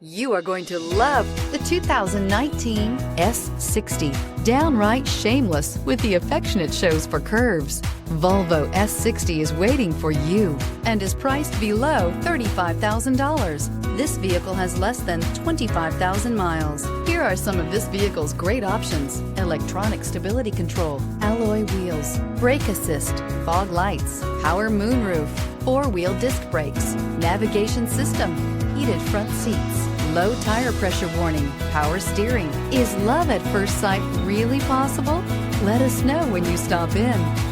You are going to love the 2019 S60. Downright shameless with the affection it shows for curves. Volvo S60 is waiting for you and is priced below $35,000. This vehicle has less than 25,000 miles. Here are some of this vehicle's great options: electronic stability control, alloy wheels, brake assist, fog lights, power moonroof, four-wheel disc brakes, navigation system, heated front seats, low tire pressure warning, power steering. Is love at first sight really possible? Let us know when you stop in.